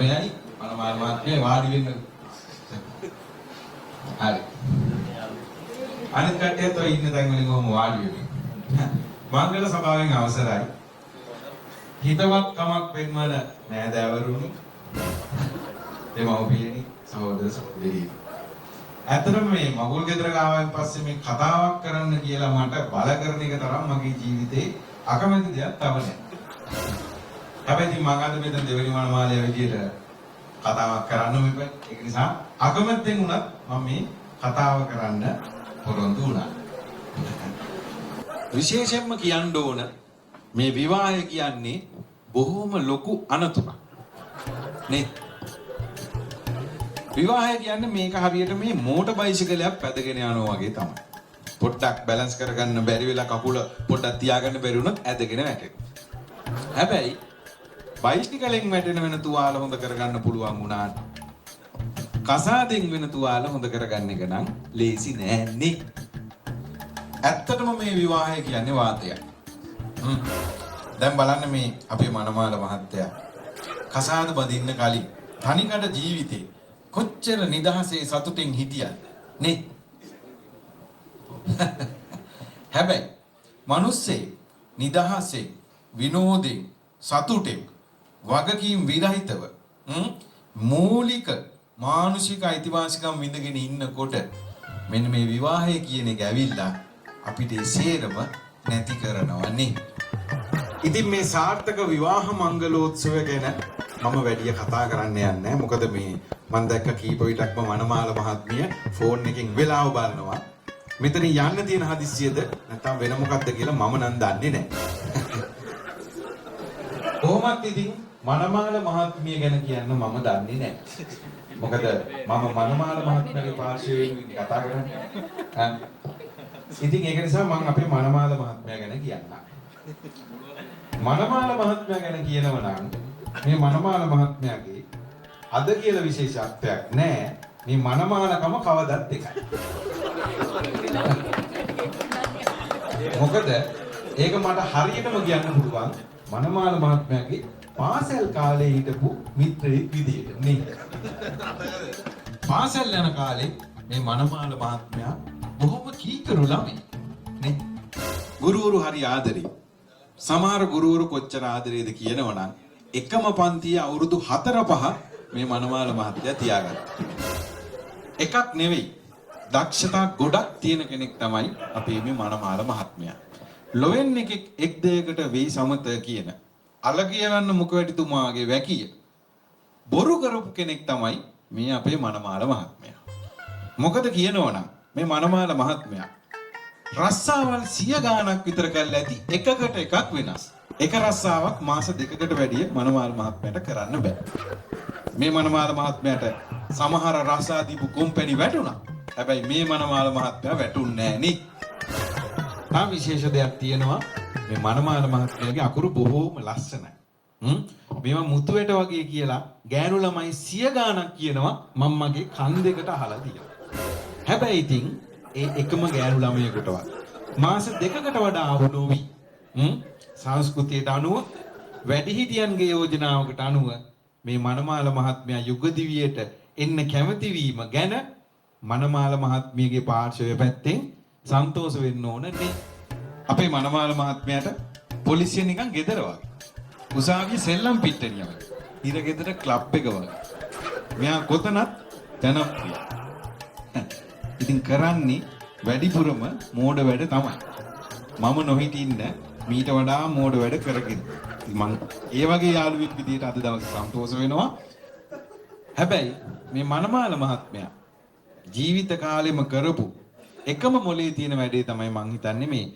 යයි මනමාල මහත්මිය වාඩි වෙන්න. හරි. අනිත් කට්ටියත් ඔය ඉන්න තැන් වලින් කොහොම වාඩි වෙන්නේ. මංගල සභාවෙන් අවසරයි. හිතවත් කමක් පෙන්වන නෑදෑවරුනි. දෙමව්පියනි සහෝදර සහෝදරියනි. ඇත්තටම මේ මගුල් ගෙදර ගාවන් පස්සේ මේ කතාවක් කරන්න කියලා මට බල කරන එක තරම් මගේ ජීවිතේ අකමැති දෙයක් තව නැහැ. හැබැයි මම අද මෙතන දෙවෙනි මනමාලය විදියට කතාවක් කරන්න මෙපේ. ඒක නිසා අකමැත්තෙන් වුණත් මම මේ කතාව කරන්න පොරොන්දු වුණා. විශේෂයෙන්ම කියන්න ඕන මේ විවාහය කියන්නේ බොහොම ලොකු අනතුරක්. නේ? විවාහය කියන්නේ මේක හරියට මේ මෝටර් බයිසිකලයක් පැදගෙන යනවා වගේ තමයි. පොඩ්ඩක් බැලන්ස් කරගන්න බැරි වෙලා කකුල පොඩ්ඩක් තියාගන්න බැරි වුණොත් ඇදගෙන වැටෙනවා. හැබැයි බයිසිකලෙන් වැටෙන වෙන තුවාල හොඳ කරගන්න පුළුවන් වුණාට කසාදෙන් වෙන තුවාල හොඳ කරගන්න එක නම් ලේසි නෑනේ. ඇත්තටම මේ විවාහය කියන්නේ වාතයක්. දැන් බලන්න මේ අපේ මනමාල මහත්තයා කසාද බඳින්න කලින් තනිකඩ ජීවිතේ කොච්චර නිදහසේ සතුටින් හිටියද නේ? හැබැයි මිනිස්සේ නිදහසේ විනෝදේ සතුටෙන් වගකීම් විරහිතව මූලික මානසික අයිතිවාසිකම් විඳගෙන ඉන්නකොට මෙන්න මේ විවාහය කියන එක ඇවිල්ලා අපිට ඒ සේරම නැති කරනවා නේ. ඉතින් මේ සාර්ථක විවාහ මංගලෝත්සවය ගැන මම වැඩි කතා කරන්න යන්නේ නැහැ. මොකද මේ මම දැක්ක කීප විටක්ම මනමාල මහත්මිය ෆෝන් එකෙන් වෙලාව බලනවා. මෙතන යන්න තියෙන හදිස්සියද නැත්නම් වෙන මොකක්ද කියලා මම නම් දන්නේ නැහැ. කොහොමත් ඉතින් මනමාල මහත්මිය ගැන කියන්න මම දන්නේ නැහැ. මොකද මම මනමාල මහත්මියගේ පාර්ශවයෙන් කතා කරන්නේ. ඉතින් ඒක නිසා මම අපේ මනමාල මහත්මිය ගැන කියන්නම්. මනමාල මහත්මිය ගැන කියනවා නම් මේ මනමාල මහත්මයාගේ අද කියලා විශේෂත්වයක් නැහැ. මේ මනමාලකම කවදත් එකයි. මොකද ඒක මට හරියටම කියන්න පුළුවන් මනමාල මහත්මයාගේ පාසල් කාලේ හිටපු මිත්‍රයෙක් විදියට නේ. පාසල් යන කාලේ මේ මනමාල මහත්මයා බොහොම කීකරු ළමයි නේ. ගුරුවරු හරි ආදරේ. සමහර ගුරුවරු කොච්චර ආදරේද කියනවනම් එකම පන්තියේ අවුරුදු 4-5 මේ මනමාල මහත්තයා තියාගත්තා. එකක් නෙවෙයි දක්ෂතා ගොඩක් තියෙන කෙනෙක් තමයි අපේ මේ මනමාල මහත්මයා. ලොවෙන් එකෙක් එක් දෙයකට වෙයි සමත කියන අල කියවන්න මුඛවැටිතුමාගේ වැකිය බොරු කරපු කෙනෙක් තමයි මේ අපේ මනමාල මහත්මයා. මොකද කියනවනම් මේ මනමාල මහත්මයා රස්සාවල් 100 ගාණක් විතර කරලා ඇති එකකට එකක් වෙනස්. එක රස්සාවක් මාස 2කට වැඩිය මනමාල මහත්මයාට කරන්න බෑ. මේ මනමාල මහත්මයාට සමහර රස්සා දීපු කම්පැනි වැටුණා. හැබැයි මේ මනමාල මහත්මයා වැටුන්නේ නෑ නේ. තා විශේෂ දෙයක් තියෙනවා මේ මනමාල මහත්මයාගේ අකුරු බොහෝම ලස්සනයි. මේවා මුතුවැට වගේ කියලා ගෑනු ළමයි 100 ගාණක් කියනවා මම මගේ කන් දෙකට අහලා තියෙනවා. හැබැයි ඉතින් ඒ එකම ගෑනු ළමයෙකුටවත් මාස 2කට වඩා ආව නොවි. සංස්කෘතියට අනුව වැඩිහිටියන්ගේ යෝජනාවකට අනුව මේ මනමාල මහත්මයා යුග දිවියට එන්න කැමති වීම ගැන මනමාල මහත්මියගේ පාර්ශවය පැත්තෙන් සන්තෝෂ වෙන්න ඕන නේ. අපේ මනමාල මහත්මයාට පොලිසිය නිකන් ගෙදර වගේ. උසාවියේ සෙල්ලම් පිට්ටනිය වගේ. ඉර ගෙදර ක්ලබ් එක වගේ. මෙයා කොතනත් ජනප්‍රිය. ඉතින් කරන්නේ වැඩිපුරම මෝඩ වැඩ තමයි. මම නොහිටින්න මීට වඩා මෝඩ වැඩ කරගෙන. මම ඒ වගේ යාළුවෙක් විදියට අද දවසේ සන්තෝෂ වෙනවා. හැබැයි මේ මනමාල මහත්මයා ජීවිත කාලෙම කරපු එකම මොලේ තියෙන වැඩේ තමයි මං හිතන්නේ මේ